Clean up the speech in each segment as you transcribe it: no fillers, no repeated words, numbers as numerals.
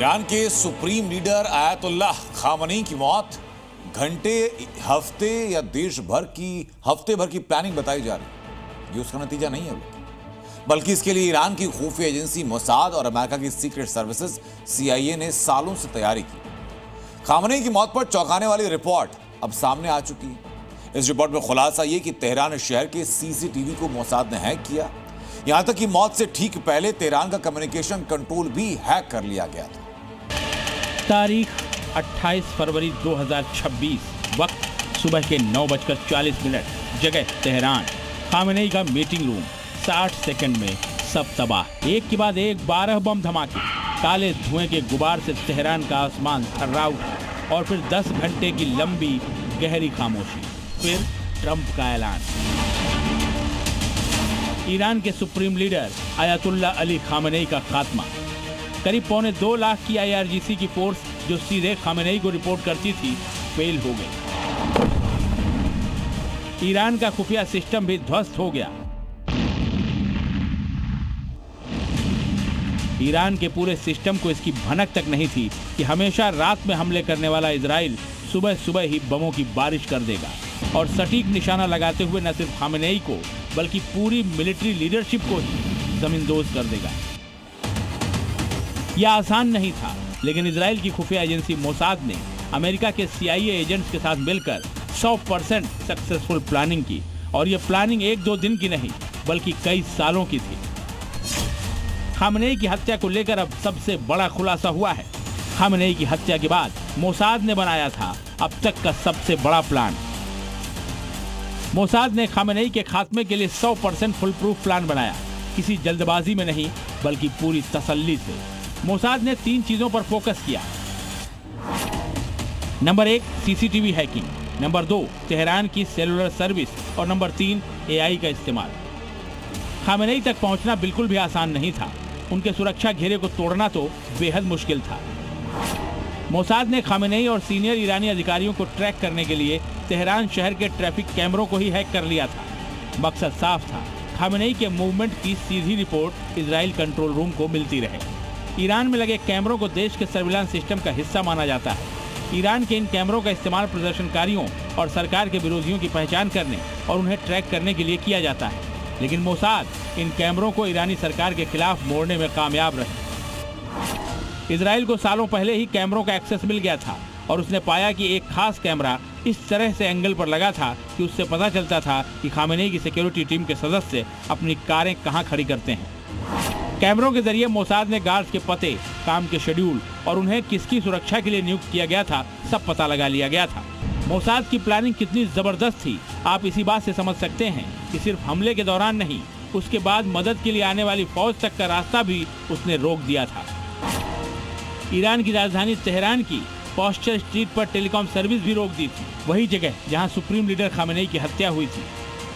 Iran के supreme leader Ayatollah Khamenei की मौत घंटे, हफ्ते या हफ्ते भर की प्लानिंग बताई जा रही है। ये उसका नतीजा नहीं है, बल्कि इसके लिए ईरान की खुफिया एजेंसी मोसाद और अमेरिका की सीक्रेट सर्विसेज CIA ने सालों से तैयारी की। खामनेई की मौत पर चौंकाने वाली रिपोर्ट अब सामने आ चुकी है। इस रिपोर्ट में खुलासा यह कि तेहरान शहर के CCTV को मोसाद ने हैक किया। यहां तक कि मौत से ठीक पहले तेहरान का कम्युनिकेशन कंट्रोल भी हैक कर लिया गया था। तारीख 28 फरवरी 2026, वक्त सुबह के 9:40, जगह तेहरान। खामनेई का मीटिंग रूम। 60 सेकंड में सब तबाह। एक के बाद एक 12 बम धमाके। काले धुएं के गुबार से तेहरान का आसमान थर्रा उठा और फिर 10 घंटे की लंबी गहरी खामोशी। फिर ट्रंप का ऐलान। ईरान के supreme leader Ayatollah Ali Khamenei का खात्मा। करीब 2.25 लाख की IRGC की फोर्स जो सीधे खामनेई को रिपोर्ट करती थी, फेल हो गई। ईरान का खुफिया सिस्टम भी ध्वस्त हो गया। ईरान के पूरे सिस्टम को इसकी भनक तक नहीं थी कि हमेशा रात में हमले करने वाला इजराइल सुबह सुबह ही बमों की बारिश कर देगा और सटीक निशाना लगाते हुए न सिर्फ खामनेई को बल्कि पूरी मिलिट्री लीडरशिप को ही जमींदोज कर देगा। यह आसान नहीं था, लेकिन इजराइल की खुफिया एजेंसी मोसाद ने अमेरिका के CIA एजेंट्स के साथ मिलकर 100% सक्सेसफुल प्लानिंग की। और यह प्लानिंग 1-2 दिन की नहीं बल्कि कई सालों की थी। खामनेई की हत्या को लेकर अब सबसे बड़ा खुलासा हुआ है। खामनेई की हत्या के बाद मोसाद ने बनाया था अब तक का सबसे बड़ा प्लान। मोसाद ने खामनेई के खात्मे के लिए 100% फुल प्रूफ प्लान बनाया, किसी जल्दबाजी में नहीं बल्कि पूरी तसल्ली से। मोसाद ने 3 चीजों पर फोकस किया। Number 1 CCTV hacking, number 2 Tehran की सेलुलर सर्विस और नंबर 3 AI का इस्तेमाल। खामनेई तक पहुंचना बिल्कुल भी आसान नहीं था। उनके सुरक्षा घेरे को तोड़ना तो बेहद मुश्किल था। मोसाद ने खामनेई और सीनियर ईरानी अधिकारियों को ट्रैक करने के लिए तेहरान शहर के ट्रैफिक कैमरों को ही हैक कर लिया था। मकसद साफ था, खामनेई के मूवमेंट की सीधी रिपोर्ट इजराइल कंट्रोल रूम को मिलती रहे। ईरान में लगे कैमरों को देश के सर्विलांस सिस्टम का हिस्सा माना जाता है। ईरान के इन कैमरों का इस्तेमाल प्रदर्शनकारियों और सरकार के विरोधियों की पहचान करने और उन्हें ट्रैक करने के लिए किया जाता है। लेकिन मोसाद इन कैमरों को ईरानी सरकार के खिलाफ मोड़ने में कामयाब रहे। इजराइल को सालों पहले ही कैमरों का एक्सेस मिल गया था और उसने पाया कि एक खास कैमरा इस तरह से एंगल पर लगा था कि उससे पता चलता था कि खामनेई की सिक्योरिटी टीम के सदस्य अपनी कारें कहां खड़ी करते हैं। कैमरों के जरिए मोसाद ने गार्ड्स के पते, काम के शेड्यूल और उन्हें किसकी सुरक्षा के लिए नियुक्त किया गया था, सब पता लगा लिया गया था। मोसाद की प्लानिंग कितनी जबरदस्त थी आप इसी बात से समझ सकते हैं कि सिर्फ हमले के दौरान नहीं, उसके बाद मदद के लिए आने वाली फौज तक का रास्ता भी उसने रोक दिया था। ईरान की राजधानी तेहरान की पॉस्चर स्ट्रीट पर टेलीकॉम सर्विस भी रोक दी थी, वही जगह जहां सुप्रीम लीडर खामनेई की हत्या हुई थी।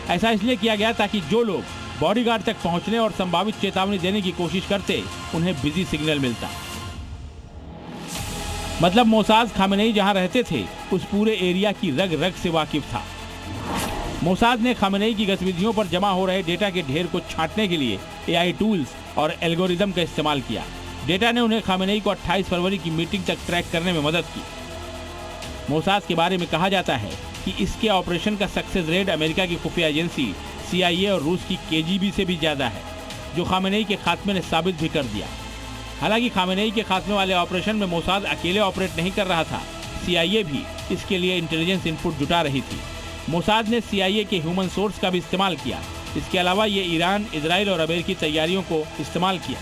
ऐसा इसलिए किया गया ताकि जो लोग बॉडीगार्ड तक पहुंचने और संभावित चेतावनी देने की कोशिश करते, उन्हें बिजी सिग्नल मिलता। मतलब मोसाद खामनेई जहां रहते थे उस पूरे एरिया की रग रग से वाकिफ था। मोसाद ने खामनेई की गतिविधियों पर जमा हो रहे डेटा के ढेर को छांटने के लिए AI टूल्स और एल्गोरिदम का इस्तेमाल किया। डेटा ने उन्हें खामनेई को 28 फरवरी की मीटिंग तक ट्रैक करने में मदद की। मोसाद के बारे में कहा जाता है कि इसके ऑपरेशन का सक्सेस रेट अमेरिका की खुफिया एजेंसी CIA और रूस की KGB से भी ज्यादा है, जो खामनेई के खात्मे ने साबित भी कर दिया। हालांकि खामनेई के खात्मे वाले ऑपरेशन में मोसाद अकेले ऑपरेट नहीं कर रहा था, CIA भी इसके लिए इंटेलिजेंस इनपुट जुटा रही थी। मोसाद ने CIA के ह्यूमन सोर्स का भी इस्तेमाल किया। इसके अलावा ये ईरान, इजराइल और अमेरिकी तैयारियों को इस्तेमाल किया,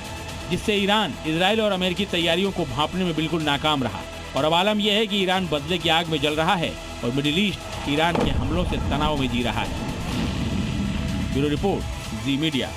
जिससे ईरान, इजराइल और अमेरिकी तैयारियों को भांपने में बिल्कुल नाकाम रहा। और अब आलम यह है कि ईरान बदले की आग में जल रहा है और मिडिल ईस्ट ईरान के हमलों से तनाव में जी रहा है। ब्यूरो रिपोर्ट, जी मीडिया।